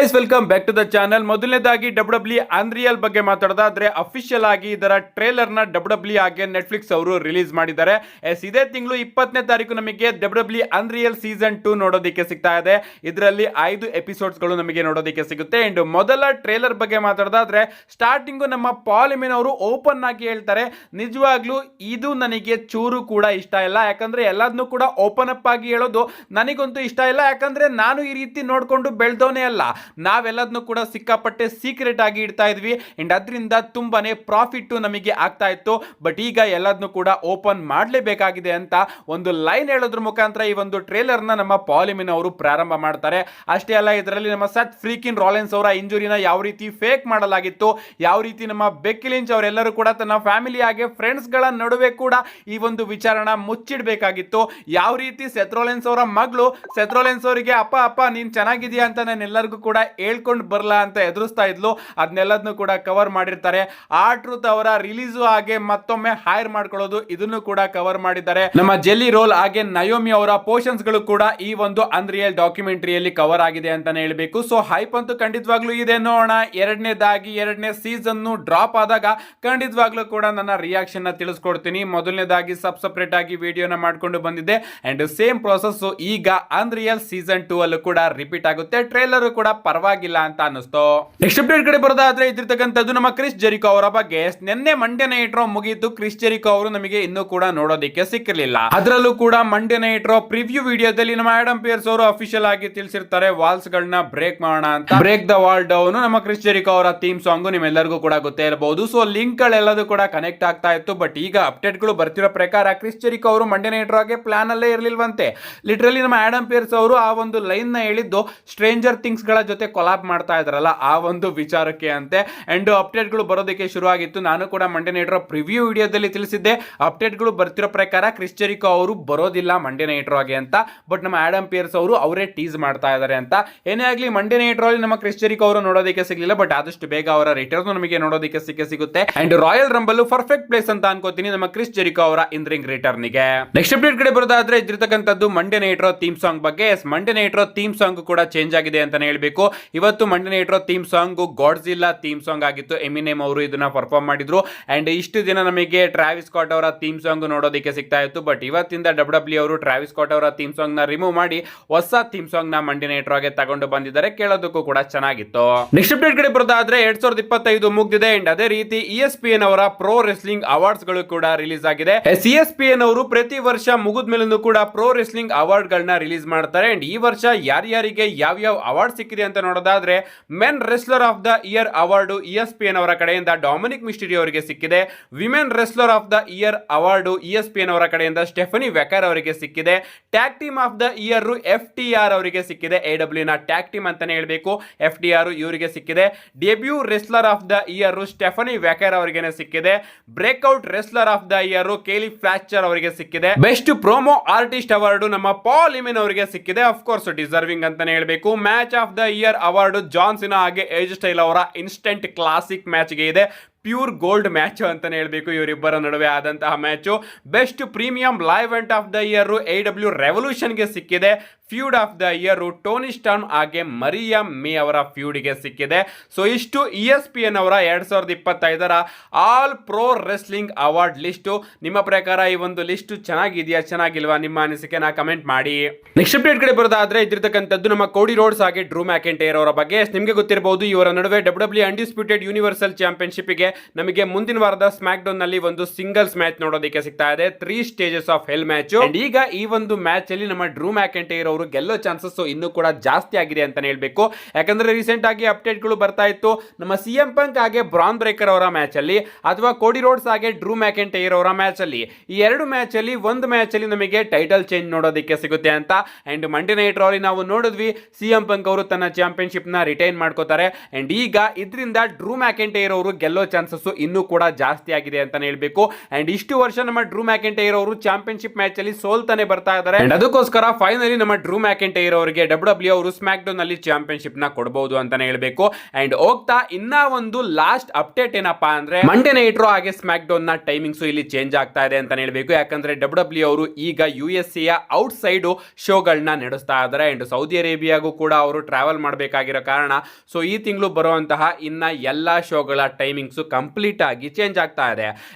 Guys, welcome back to the channel. ಮೊದಲನೇದಾಗಿ W Unreal ಬಗ್ಗೆ ಮಾತಾಡೋದಾದ್ರೆ ಅಫಿಷಿಯಲ್ ಆಗಿ ಇದರ ಟ್ರೇಲರ್ ನ ಡಬ್ಲ್ಯೂ ಆಗಿ ನೆಟ್ಫ್ಲಿಕ್ಸ್ ಅವರು ರಿಲೀಸ್ ಮಾಡಿದ್ದಾರೆ. ಇದೇ ತಿಂಗಳು 20ನೇ ತಾರೀಕು ನಮಗೆ ಡಬ್ಲ್ಯೂ ಅನ್ರಿಯಲ್ ಸೀಸನ್ 2 ನೋಡೋದಕ್ಕೆ ಸಿಗ್ತಾ ಇದೆ. ಇದರಲ್ಲಿ 5 ಎಪಿಸೋಡ್ಸ್ ಗಳು ನಮಗೆ ನೋಡೋದಕ್ಕೆ ಸಿಗುತ್ತೆ. ಅಂಡ್ ಮೊದಲ ಟ್ರೇಲರ್ ಬಗ್ಗೆ ಮಾತಾಡೋದಾದ್ರೆ ಸ್ಟಾರ್ಟಿಂಗು ನಮ್ಮ ಪಾಲಿಮಿನ್ ಅವರು ಓಪನ್ ಆಗಿ ಹೇಳ್ತಾರೆ, ನಿಜವಾಗ್ಲೂ ಇದು ನನಗೆ ಚೂರು ಕೂಡ ಇಷ್ಟ ಇಲ್ಲ. ಯಾಕಂದ್ರೆ ಎಲ್ಲದನ್ನು ಕೂಡ ಓಪನ್ ಅಪ್ ಆಗಿ ಹೇಳೋದು ನನಗಂತೂ ಇಷ್ಟ ಇಲ್ಲ. ಯಾಕಂದ್ರೆ ನಾನು ಈ ರೀತಿ ನೋಡ್ಕೊಂಡು ಬೆಳೆದವನೇ ಅಲ್ಲ. ನಾವೆಲ್ಲದನ್ನು ಕೂಡ ಸಿಕ್ಕಾಪಟ್ಟೆ ಸೀಕ್ರೆಟ್ ಆಗಿ ಇಡ್ತಾ ಇದ್ವಿ. ಅಂಡ್ ಅದರಿಂದ ತುಂಬಾನೇ ಪ್ರಾಫಿಟ್ ನಮಗೆ ಆಗ್ತಾ ಇತ್ತು. ಬಟ್ ಈಗ ಎಲ್ಲದನ್ನು ಕೂಡ ಓಪನ್ ಮಾಡಲೇಬೇಕಾಗಿದೆ ಅಂತ ಒಂದು ಲೈನ್ ಹೇಳೋದ್ರ ಮುಖಾಂತರ ಈ ಒಂದು ಟ್ರೇಲರ್ ನ ನಮ್ಮ ಪಾಲಿಮಿನ್ ಅವರು ಪ್ರಾರಂಭ ಮಾಡ್ತಾರೆ. ಅಷ್ಟೇ ಅಲ್ಲ, ಇದರಲ್ಲಿ ನಮ್ಮ ಸತ್ ಫ್ರೀಕಿನ್ ರಾಲೆನ್ಸ್ ಅವರ ಇಂಜುರಿನ ಯಾವ ರೀತಿ ಫೇಕ್ ಮಾಡಲಾಗಿತ್ತು, ಯಾವ ರೀತಿ ನಮ್ಮ ಬೆಕ್ಕಿ ಲಿಂಚ್ ಅವರೆಲ್ಲರೂ ಕೂಡ ತನ್ನ ಫ್ಯಾಮಿಲಿ ಹಾಗೆ ಫ್ರೆಂಡ್ಸ್ ಗಳ ನಡುವೆ ಕೂಡ ಈ ಒಂದು ವಿಚಾರಣ ಮುಚ್ಚಿಡಬೇಕಾಗಿತ್ತು, ಯಾವ ರೀತಿ ಸೆತ್ ರಾಲೆನ್ಸ್ ಅವರ ಮಗಳು ಸೆತ್ ರಾಲೆನ್ಸ್ ಅವರಿಗೆ ಅಪ್ಪ ಅಪ್ಪ ನೀನ್ ಚೆನ್ನಾಗಿದೆಯಾ ಅಂತ ನಾನು ಎಲ್ಲರಿಗೂ ಕೂಡ ಹೇಳ್ಕೊಂಡು ಬರಲ್ಲ ಅಂತ ಎದುರಿಸ್ತಾ ಇದ್ಲು, ಅದನ್ನೆಲ್ಲದನ್ನು ಕೂಡ ಕವರ್ ಮಾಡಿರ್ತಾರೆ. ಆ ಟ್ರೂತ್ ಅವರ ರಿಲೀಸ್ ಹಾಗೆ ಮತ್ತೊಮ್ಮೆ ಹೈರ್ ಮಾಡ್ಕೊಳ್ಳೋದು ಇದನ್ನು ಕೂಡ ಕವರ್ ಮಾಡಿದ್ದಾರೆ. ನಮ್ಮ ಜೆಲ್ಲಿ ರೋಲ್ ಹಾಗೆ ನಯೋಮಿ ಅವರ ಪೋರ್ಷನ್ಸ್ ಗಳು ಕೂಡ ಈ ಒಂದು ಅನ್ರಿಯಲ್ ಡಾಕ್ಯುಮೆಂಟರಿಯಲ್ಲಿ ಕವರ್ ಆಗಿದೆ ಅಂತಾನೆ ಹೇಳ್ಬೇಕು. ಸೊ ಹೈಪ್ ಅಂತೂ ಖಂಡಿತವಾಗ್ಲೂ ಇದೆ. ನೋಡೋಣ ಎರಡನೇ ಸೀಸನ್ ಡ್ರಾಪ್ ಆದಾಗ ಖಂಡಿತವಾಗ್ಲೂ ಕೂಡ ನನ್ನ ರಿಯಾಕ್ಷನ್ ನ ತಿಳಿಸ್ಕೊಡ್ತೀನಿ. ಮೊದಲನೇದಾಗಿ ಸಪ್ರೇಟ್ ಆಗಿ ವಿಡಿಯೋನ ಮಾಡ್ಕೊಂಡು ಬಂದಿದ್ದೆ. ಅಂಡ್ ಸೇಮ್ ಪ್ರೋಸೆಸ್ ಈಗ ಅನ್ರಿಯಲ್ ಸೀಸನ್ 2 ಅಲ್ಲೂ ಕೂಡ ರಿಪೀಟ್ ಆಗುತ್ತೆ. ಟ್ರೇಲರ್ ಕೂಡ ಪರವಾಗಿಲ್ಲ ಅಂತ ಅನ್ನಿಸ್ತು. ನೆಕ್ಸ್ಟ್ ಅಪ್ಡೇಟ್ ಕಡೆ ಬರೋದಾದ್ರೆ ಇದ್ದಿರ್ತಕ್ಕಂಥದ್ದು ನಮ್ಮ ಕ್ರಿಸ್ ಜೆರಿಕೋ ಅವರ ಬಗ್ಗೆ. ನಿನ್ನೆ ಮಂಡ್ಯ ನೈಟ್ ರೋ ಮುಗಿಯಿತು. ಕ್ರಿಸ್ ಜೆರಿಕೋ ಅವರು ನಮಗೆ ಇನ್ನೂ ಕೂಡ ನೋಡೋದಕ್ಕೆ ಸಿಕ್ಕಿರಲಿಲ್ಲ. ಅದರಲ್ಲೂ ಕೂಡ ಮಂಡ್ಯ ನೈಟ್ ರೋ ಪ್ರಿವ್ಯೂ ವಿಡಿಯೋದಲ್ಲಿ ನಮ್ಮ ಆಡಮ್ ಪಿಯರ್ಸ್ ಅವರು ಅಫಿಷಿಯಲ್ ಆಗಿ ತಿಳಿಸಿರ್ತಾರೆ, ವಾಲ್ಸ್ ಗಳನ್ನ ಬ್ರೇಕ್ ಮಾಡೋಣ ಅಂತ. ಬ್ರೇಕ್ ದ ವಾಲ್ ಡೌನ್ ನಮ್ಮ ಕ್ರಿಸ್ ಜೆರಿಕೋ ಅವರ ಥೀಮ್ ಸಾಂಗ್ ನಿಮ್ಮೆಲ್ಲರಿಗೂ ಕೂಡ ಗೊತ್ತೇ ಇರಬಹುದು. ಸೊ ಲಿಂಕ್ ಗಳೆಲ್ಲದೂ ಕೂಡ ಕನೆಕ್ಟ್ ಆಗ್ತಾ ಇತ್ತು. ಬಟ್ ಈಗ ಅಪ್ಡೇಟ್ ಗಳು ಬರ್ತಿರೋ ಪ್ರಕಾರ ಕ್ರಿಸ್ ಜೆರಿಕೋ ಅವರು ಮಂಡ್ಯ ನೈಟ್ ರೋಗೆ ಪ್ಲಾನ್ ಅಲ್ಲೇ ಇರಲಿಲ್ವಂತೆ. ಲಿಟರಲಿ ನಮ್ಮ ಆಡಮ್ ಪಿಯರ್ಸ್ ಅವರು ಆ ಒಂದು ಲೈನ್ ನ ಹೇಳಿದ್ದು ಸ್ಟ್ರೇಂಜರ್ ಥಿಂಗ್ಸ್ ಗಳ ಜೊತೆ ಕೊಲಾಬ್ ಮಾಡ್ತಾ ಇದ್ರಲ್ಲ ಆ ಒಂದು ವಿಚಾರಕ್ಕೆ ಅಂತೆ. ಅಂಡ್ ಅಪ್ಡೇಟ್ ಗಳು ಬರೋದಕ್ಕೆ ಶುರು ಆಗಿತ್ತು. ನಾನು ಕೂಡ ಮಂಡ್ಯ ನೈಟ್ ರೋ ಪ್ರಿವ್ಯೂ ವಿಡಿಯೋದಲ್ಲಿ ತಿಳಿಸಿದ್ದೆ, ಅಪ್ಡೇಟ್ ಗಳು ಬರ್ತಿರೋ ಪ್ರಕಾರ ಕ್ರಿಸ್ ಜೆರಿಕೋ ಅವರು ಬರೋದಿಲ್ಲ ಮಂಡ್ಯ ನೈಟ್ ರೋಗೆ ಅಂತ. ಬಟ್ ನಮ್ಮ ಆಡಮ್ ಪಿಯರ್ಸ್ ಅವರು ಅವರೇ ಟೀಸ್ ಮಾಡ್ತಾ ಇದ್ದಾರೆ ಅಂತ. ಏನೇ ಆಗ್ಲಿ, ಮಂಡ್ಯ ನೈಟ್ ರೋ ನಮ್ಮ ಕ್ರಿಸ್ ಜೆರಿಕೋ ಅವರು ನೋಡೋದಕ್ಕೆ ಸಿಗಲಿಲ್ಲ. ಬಟ್ ಆದಷ್ಟು ಬೇಗ ಅವರ ರಿಟರ್ನ್ ನಮಗೆ ನೋಡೋದಕ್ಕೆ ಸಿಗುತ್ತೆ. And royal rumble perfect place ಅಂತ ಅನ್ಕೋತೀನಿ ನಮ್ಮ ಕ್ರಿಸ್ ಜೆರಿಕೋ ಅವರ ಇನ್ ರಿಂಗ್ ರಿಟರ್ನ್ ಗೆ. ನೆಕ್ಸ್ಟ್ ಅಪ್ಡೇಟ್ ಕಡೆ ಬರೋದಾದ್ರೆ ಇದ್ದಿರ್ತಕ್ಕಂಥದ್ದು Monday night raw theme song ಬಗ್ಗೆ. Monday night raw theme song ಕೂಡ ಚೇಂಜ್ ಆಗಿದೆ ಅಂತಾನೆ ಹೇಳ್ಬೇಕು. ಇವತ್ತು Monday night raw theme song Godzilla theme song ಆಗಿತ್ತು. ಎಮಿನೆಮ್ ಅವರು ಇದನ್ನ ಪರ್ಫಾರ್ಮ್ ಮಾಡಿದ್ರು. ಅಂಡ್ ಇಷ್ಟು ದಿನ ನಮಗೆ ಟ್ರಾವಿಸ್ ಸ್ಕಾಟ್ ಅವರ ಥೀಮ್ ಸಾಂಗ್ ನೋಡೋದಕ್ಕೆ ಸಿಗ್ತಾ ಇತ್ತು. ಬಟ್ ಇವತ್ತಿಂದ ಡಬ್ಲ್ಯೂ ಅವರು ಟ್ರಾವಿಸ್ ಸ್ಕಾಟ್ ಅವರ ಥೀಮ್ ಸಾಂಗ್ ನ ರಿಮೂವ್ ಮಾಡಿ ಹೊಸ ಥೀಮ್ ಸಾಂಗ್ ನ ಮಂಡ್ಯ ನೈಟ್ ರೋಗೆ ತಗೊಂಡು ಬಂದಿದ್ದಾರೆ. ಕೇಳೋದಕ್ಕೂ ಕೂಡ ಚೆನ್ನಾಗಿತ್ತು. ನೆಕ್ಸ್ಟ್ ಅಪ್ಡೇಟ್ ಕಡೆ ಬರೋದಾದ್ರೆ 2025 ಮುಗ್ದಿದೆ. ಅಂಡ್ ಅದೇ ರೀತಿ ESPN ಅವರ ಪ್ರೋ ರೆಸ್ಲಿಂಗ್ ಅವಾರ್ಡ್ಸ್ ಗಳು ಕೂಡ ರಿಲೀಸ್ ಆಗಿದೆ. ESPN ಅವರು ಪ್ರತಿ ವರ್ಷ ಮುಗಿದ ಮೇಲೂ ಕೂಡ ಪ್ರೋ ರೆಸ್ಲಿಂಗ್ ಅವಾರ್ಡ್ ಗಳನ್ನ ರಿಲೀಸ್ ಮಾಡ್ತಾರೆ. ಅಂಡ್ ಈ ವರ್ಷ ಯಾರ್ಯಾರಿಗೆ ಯಾವ ಅವಾರ್ಡ್ ಸಿಕ್ಕಿದೆ ಅಂತ ನೋಡೋದಾದ್ರೆ men wrestler of the year award ESPN ಅವರ ಕಡೆಯಿಂದ ಡೊಮಿನಿಕ್ ಮಿಸ್ಟೀರಿಯೋ ಅವರಿಗೆ ಸಿಕ್ಕಿದೆ. Women wrestler of the year award ESPN ಅವರ ಕಡೆಯಿಂದ ಸ್ಟೆಫನಿ ವೆಕರ್ ಅವರಿಗೆ ಸಿಕ್ಕಿದೆ. Tag team of the year FTR ಅವರಿಗೆ ಸಿಕ್ಕಿದೆ. AW ನ ಟ್ಯಾಗ್ ಟೀಮ್ ಅಂತಾನೆ ಹೇಳ್ಬೇಕು. FTR ಇವರಿಗೆ ಸಿಕ್ಕಿದೆ. Debut wrestler of the year Stephanie Vaquer ಅವರಿಗೆ ಸಿಕ್ಕಿದೆ. Breakout wrestler of the year Kyle Fletcher ಅವರಿಗೆ ಸಿಕ್ಕಿದೆ. ಬೆಸ್ಟ್ ಪ್ರೋಮೋ ಆರ್ಟಿಸ್ಟ್ ಅವಾರ್ಡ್ ನಮ್ಮ ಪಾಲ್ ಇಮಿನ್ ಅವರಿಗೆ ಸಿಕ್ಕಿದೆ. ಆಫ್ ಕೋರ್ಸ್ ಡಿಸರ್ವಿಂಗ್ ಅಂತಾನೆ ಹೇಳ್ಬೇಕು. Match of the year award John Cena ಹಾಗೆ ಏಜ್ ಸ್ಟೈಲ್ ಅವರ ಇನ್ಸ್ಟೆಂಟ್ ಕ್ಲಾಸಿಕ್ ಮ್ಯಾಚ್ ಗೆ ಇದೆ. ಪ್ಯೂರ್ ಗೋಲ್ಡ್ ಮ್ಯಾಚ್ ಅಂತಾನೆ ಹೇಳ್ಬೇಕು ಇವರಿಬ್ಬರ ನಡುವೆ ಆದಂತಹ match. Best premium live event of the year AW revolution ಗೆ ಸಿಕ್ಕಿದೆ. Feud of the year Tony storm ಹಾಗೆ ಮರಿಯಾ ಮೇ ಅವರ ಫ್ಯೂಡ್ ಗೆ ಸಿಕ್ಕಿದೆ. ಸೊ ಇಷ್ಟು ESPN ಅವರ 2025 all pro wrestling award list. ನಿಮ್ಮ ಪ್ರಕಾರ ಈ ಒಂದು ಲಿಸ್ಟ್ ಚೆನ್ನಾಗಿದೆಯಾ ಚೆನ್ನಾಗಿಲ್ವಾ? ನಿಮ್ಮ ಅನಿಸಿಕೆನ ಕಮೆಂಟ್ ಮಾಡಿ. ನೆಕ್ಸ್ಟ್ ಅಪ್ಡೇಟ್ ಕಡೆ ಬರೋದಾದ್ರೆ ಇದ್ದಿರ್ತಕ್ಕಂಥದ್ದು ನಮ್ಮ ಕೋಡಿ ರೋಡ್ಸ್ ಹಾಗೆ ಡ್ರೂ ಮ್ಯಾಕೆಂಟೈರ್ ಅವರ ಬಗ್ಗೆ. ನಿಮಗೆ ಗೊತ್ತಿರಬಹುದು, ಇವರ ನಡುವೆ ಡಬ್ಲ್ಯೂ ಅನ್ಡಿಸ್ಪ್ಯೂಟೆಡ್ ಯೂನಿವರ್ಸಲ್ ಚಾಂಪಿಯನ್ಶಿಪ್ ಗೆ ನಮಗೆ ಮುಂದಿನ ವಾರದ ಸ್ಮ್ಯಾಕ್ ಡೌನ್ ನಲ್ಲಿ ಒಂದು ಸಿಂಗಲ್ಸ್ ಮ್ಯಾಚ್ ನೋಡೋದಕ್ಕೆ ಸಿಗ್ತಾ ಇದೆ. 3 ಸ್ಟೇಜಸ್ ಆಫ್ ಹೆಲ್ ಮ್ಯಾಚ್. ಈಗ ಈ ಒಂದು ಮ್ಯಾಚ್ ಅಲ್ಲಿ ನಮ್ಮ ಡ್ರೂ ಮ್ಯಾಕೆಂಟೈರ್ ಅವರು ಗೆಲ್ಲೋ ಚಾನ್ಸಸ್ ಇನ್ನೂ ಕೂಡ ಜಾಸ್ತಿ ಆಗಿದೆ ಅಂತಾನೆ ಹೇಳ್ಬೇಕು. ಯಾಕಂದ್ರೆ ರೀಸೆಂಟ್ ಆಗಿ ಅಪ್ಡೇಟ್ ಗಳು ಬರ್ತಾ ಇತ್ತು, ನಮ್ಮ CM ಪಂಕ್ ಹಾಗೆ ಬ್ರಾನ್ ಬ್ರೇಕರ್ ಅವರ ಮ್ಯಾಚ್ ಅಲ್ಲಿ ಅಥವಾ ಕೋಡಿ ರೋಡ್ಸ್ ಹಾಗೆ ಡ್ರೂ ಮ್ಯಾಕೆಂಟೈರ್ ಅವರ ಮ್ಯಾಚ್ ಅಲ್ಲಿ, ಈ ಎರಡು ಮ್ಯಾಚ್ ಅಲ್ಲಿ ಒಂದು ಮ್ಯಾಚ್ ಅಲ್ಲಿ ನಮಗೆ ಟೈಟಲ್ ಚೇಂಜ್ ನೋಡೋದಕ್ಕೆ ಸಿಗುತ್ತೆ ಅಂತ. ಅಂಡ್ ಮಂಡೇ ನೈಟ್ ರಾ ನಾವು ನೋಡಿದ್ವಿ, CM ಪಂಕ್ ಅವರು ತನ್ನ ಚಾಂಪಿಯನ್ಶಿಪ್ ನ ರಿಟೈನ್ ಮಾಡ್ಕೋತಾರೆ. ಅಂಡ್ ಈಗ ಇದರಿಂದ ಡ್ರೂ ಮ್ಯಾಕೆಂಟೈರ್ ಅವರು ಗೆಲ್ಲೋ ಚಾನ್ಸಸ್ ಇನ್ನೂ ಕೂಡ ಜಾಸ್ತಿ ಆಗಿದೆ ಅಂತಾನೆ ಹೇಳ್ಬೇಕು. ಅಂಡ್ ಇಷ್ಟು ವರ್ಷ ನಮ್ಮ ಡ್ರೂ ಮ್ಯಾಕೆಂಟೈರ್ ಅವರು ಚಾಂಪಿಯನ್ಶಿಪ್ ಮ್ಯಾಚ್ ಅಲ್ಲಿ ಸೋಲ್ತಾನೆ ಬರ್ತಾ ಇದ್ದಾರೆ. ಅದಕ್ಕೋಸ್ಕರ ಫೈನಲಿ ನಮ್ಮ ಡ್ರೂ ಡ್ರೂ ಮ್ಯಾಕೆಂಟೈರ್ ಅವರಿಗೆ ಡಬ್ಲ್ಯೂ ಅವರು ಸ್ಮ್ಯಾಕ್ ಡೌನ್ ಅಲ್ಲಿ ಚಾಂಪಿಯನ್ಶಿಪ್ ನ ಕೊಡಬಹುದು ಅಂತಾನೆ ಹೇಳ್ಬೇಕು. ಅಂಡ್ ಹೋಗ್ತಾ ಇನ್ನ ಒಂದು ಲಾಸ್ಟ್ ಅಪ್ಡೇಟ್ ಏನಪ್ಪಾ ಅಂದ್ರೆ ಮಂಡೇ ನೈಟ್ ರಾ ಹಾಗೆ ಸ್ಮ್ಯಾಕ್ ಡೌನ್ ನ ಟೈಮಿಂಗ್ಸ್ ಇಲ್ಲಿ ಚೇಂಜ್ ಆಗ್ತಾ ಇದೆ ಅಂತಾನೆ ಹೇಳ್ಬೇಕು. ಯಾಕಂದ್ರೆ ಡಬ್ಲ್ಯೂ ಅವರು ಈಗ USA ಔಟ್ ಸೈಡ್ ಶೋಗಳನ್ನ ನಡೆಸ್ತಾ ಇದ್ದಾರೆ. ಅಂಡ್ ಸೌದಿ ಅರೇಬಿಯಾಗೂ ಕೂಡ ಅವರು ಟ್ರಾವೆಲ್ ಮಾಡಬೇಕಾಗಿರೋ ಕಾರಣ ಸೊ ಈ ತಿಂಗಳು ಬರುವಂತಹ ಇನ್ನ ಎಲ್ಲಾ ಶೋಗಳ ಟೈಮಿಂಗ್ಸ್ ಕಂಪ್ಲೀಟ್ ಆಗಿ ಚೇಂಜ್ ಆಗ್ತಾ ಇದೆ.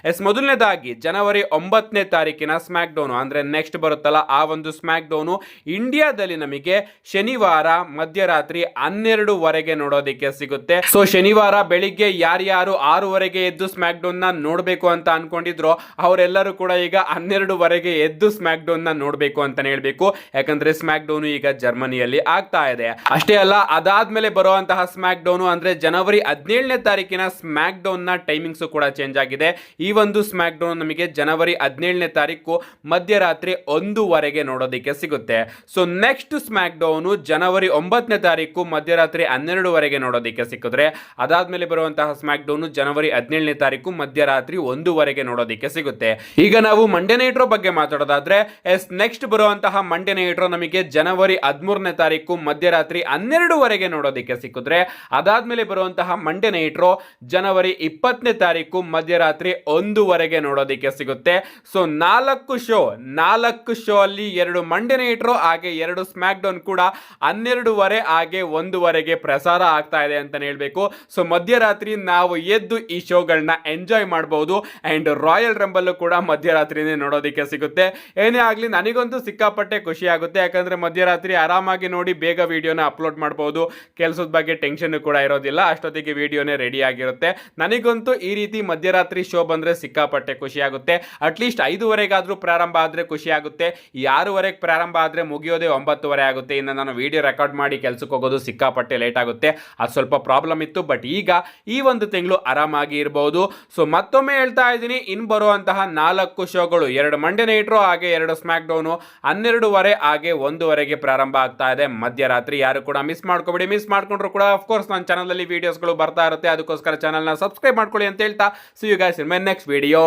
ಮೊದಲನೇದಾಗಿ ಜನವರಿ 9ನೇ ತಾರೀಕಿನ ಸ್ಮ್ಯಾಕ್ ಡೌನ್ ಅಂದ್ರೆ ನೆಕ್ಸ್ಟ್ ಬರುತ್ತಲ್ಲ ಆ ಒಂದು ಸ್ಮ್ಯಾಕ್ ಡೌನ್ ಇಂಡಿಯಾದಲ್ಲಿ ನಮಗೆ ಶನಿವಾರ ಮಧ್ಯರಾತ್ರಿ 12:00 ನೋಡೋದಕ್ಕೆ ಸಿಗುತ್ತೆ. ಸೊ ಶನಿವಾರ ಬೆಳಿಗ್ಗೆ ಯಾರ್ಯಾರು 6:00 ಎದ್ದು ಸ್ಮ್ಯಾಕ್ ಡೌನ್ ನ ನೋಡ್ಬೇಕು ಅಂತ ಅನ್ಕೊಂಡಿದ್ರು ಅವರೆಲ್ಲರೂ ಕೂಡ ಈಗ 12:00 ಎದ್ದು ಸ್ಮ್ಯಾಕ್ ಡೌನ್ ನ ನೋಡ್ಬೇಕು ಅಂತಾನೆ ಹೇಳ್ಬೇಕು. ಯಾಕಂದ್ರೆ ಸ್ಮ್ಯಾಕ್ ಡೌನ್ ಈಗ ಜರ್ಮನಿಯಲ್ಲಿ ಆಗ್ತಾ ಇದೆ. ಅಷ್ಟೇ ಅಲ್ಲ, ಅದಾದ್ಮೇಲೆ ಬರುವಂತಹ ಸ್ಮ್ಯಾಕ್ ಡೌನ್ ಅಂದ್ರೆ ಜನವರಿ 17ನೇ ತಾರೀಕಿನ ಸ್ಮ್ಯಾಕ್ ಡೌನ್ ನ ಟೈಮಿಂಗ್ಸ್ ಕೂಡ ಚೇಂಜ್ ಆಗಿದೆ. ಈ ಒಂದು ಸ್ಮ್ಯಾಕ್ ಡೌನ್ ನಮಗೆ ಜನವರಿ 17ನೇ ತಾರೀಕು ಮಧ್ಯರಾತ್ರಿ 1:00 ನೋಡೋದಕ್ಕೆ ಸಿಗುತ್ತೆ. ಸೊ ನೆಕ್ಸ್ಟ್ ಸ್ಮ್ಯಾಕ್ ಡೌನ್ ಜನವರಿ 9ನೇ ತಾರೀಕು ಮಧ್ಯರಾತ್ರಿ 12:00 ನೋಡೋದಕ್ಕೆ ಸಿಕ್ಕಿದ್ರೆ ಅದಾದ್ಮೇಲೆ ಬರುವಂತಹ ಸ್ಮ್ಯಾಕ್ ಡೌನ್ ಜನವರಿ 17ನೇ ತಾರೀಕು ಮಧ್ಯರಾತ್ರಿ 1:00 ನೋಡೋದಕ್ಕೆ ಸಿಗುತ್ತೆ. ಈಗ ನಾವು ಮಂಡೇ ನೈಟ್ ರಾ ಬಗ್ಗೆ ಮಾತಾಡೋದಾದ್ರೆ ನೆಕ್ಸ್ಟ್ ಬರುವಂತಹ ಮಂಡೇ ನೈಟ್ ರಾ ನಮಗೆ ಜನವರಿ 13ನೇ ತಾರೀಕು ಮಧ್ಯರಾತ್ರಿ 12:00 ನೋಡೋದಕ್ಕೆ ಸಿಕ್ಕಿದ್ರೆ ಅದಾದ್ಮೇಲೆ ಬರುವಂತಹ ಮಂಡೇ ನೈಟ್ ರಾ ಜನವರಿ 20ನೇ ತಾರೀಕು ಮಧ್ಯರಾತ್ರಿ 1:00 ನೋಡೋದಕ್ಕೆ ಸಿಗುತ್ತೆ. ಸೊ 4 ಶೋ ಅಲ್ಲಿ 2 ಮಂಡೇ ನೈಟ್ ರಾ ಹಾಗೆ 2 ಸ್ಮ್ಯಾಕ್ ಡೌನ್ ಕೂಡ 12:30 ಹಾಗೆ 1:00 ಪ್ರಸಾರ ಆಗ್ತಾ ಇದೆ ಅಂತಾನೆ ಹೇಳ್ಬೇಕು. ಸೊ ಮಧ್ಯರಾತ್ರಿ ನಾವು ಎದ್ದು ಈ ಶೋಗಳನ್ನ ಎಂಜಾಯ್ ಮಾಡಬಹುದು. ಅಂಡ್ ರಾಯಲ್ ರಂಬಲ್ ಕೂಡ ಮಧ್ಯರಾತ್ರಿನೇ ನೋಡೋದಕ್ಕೆ ಸಿಗುತ್ತೆ. ಏನೇ ಆಗ್ಲಿ ನನಗಂತೂ ಸಿಕ್ಕಾಪಟ್ಟೆ ಖುಷಿ ಆಗುತ್ತೆ. ಯಾಕಂದ್ರೆ ಮಧ್ಯರಾತ್ರಿ ಆರಾಮಾಗಿ ನೋಡಿ ಬೇಗ ವಿಡಿಯೋನ ಅಪ್ಲೋಡ್ ಮಾಡಬಹುದು. ಕೆಲಸದ ಬಗ್ಗೆ ಟೆನ್ಷನ್ ಕೂಡ ಇರೋದಿಲ್ಲ, ಅಷ್ಟೊತ್ತಿಗೆ ವಿಡಿಯೋನೇ ರೆಡಿ ಆಗಿರುತ್ತೆ. ನನಗಂತೂ ಈ ರೀತಿ ಮಧ್ಯರಾತ್ರಿ ಶೋ ಬಂದ್ರೆ ಸಿಕ್ಕಾಪಟ್ಟೆ ಖುಷಿ ಆಗುತ್ತೆ. ಅಟ್ಲೀಸ್ಟ್ 5:00 ಪ್ರಾರಂಭ ಆದ್ರೆ ಖುಷಿ ಆಗುತ್ತೆ. 6:00 ಪ್ರಾರಂಭ ಆದ್ರೆ ಮುಗಿಯೋದೇ 9:30 ಆಗುತ್ತೆ. ಇನ್ನು ನಾನು ವಿಡಿಯೋ ರೆಕಾರ್ಡ್ ಮಾಡಿ ಕೆಲ್ಸಕ್ಕೆ ಹೋಗೋದು ಸಿಕ್ಕಾಪಟ್ಟೆ ಲೇಟ್ ಆಗುತ್ತೆ. ಅದು ಸ್ವಲ್ಪ ಪ್ರಾಬ್ಲಮ್ ಇತ್ತು. ಬಟ್ ಈಗ ಈ ಒಂದು ತಿಂಗಳು ಆರಾಮಾಗಿ ಇರಬಹುದು. ಸೊ ಮತ್ತೊಮ್ಮೆ ಹೇಳ್ತಾ ಇದ್ದೀನಿ, ಇನ್ ಬರುವಂತಹ 4 ಶೋಗಳು 2 ಮಂಡೇ ನೈಟ್ ರಾ ಹಾಗೆ 2 ಸ್ಮ್ಯಾಕ್ ಡೌನ್ 12:30 ಹಾಗೆ 1:00 ಪ್ರಾರಂಭ ಆಗ್ತಾ ಇದೆ ಮಧ್ಯರಾತ್ರಿ. ಯಾರು ಕೂಡ ಮಿಸ್ ಮಾಡ್ಕೋಬೇಡಿ. ಮಿಸ್ ಮಾಡ್ಕೊಂಡ್ರು ಕೂಡ ಅಫ್ಕೋರ್ಸ್ ನನ್ನ ಚಾನಲ್ ಅಲ್ಲಿ ವಿಡಿಯೋಸ್ಗಳು ಬರ್ತಾ ಇರುತ್ತೆ. ಅದಕ್ಕೋಸ್ಕರ ಚಾನಲ್ನ ಸಬ್ಸ್ಕ್ರೈಬ್ ಮಾಡ್ಕೊಳ್ಳಿ ಅಂತ ಹೇಳ್ತಾ see you guys in my next video.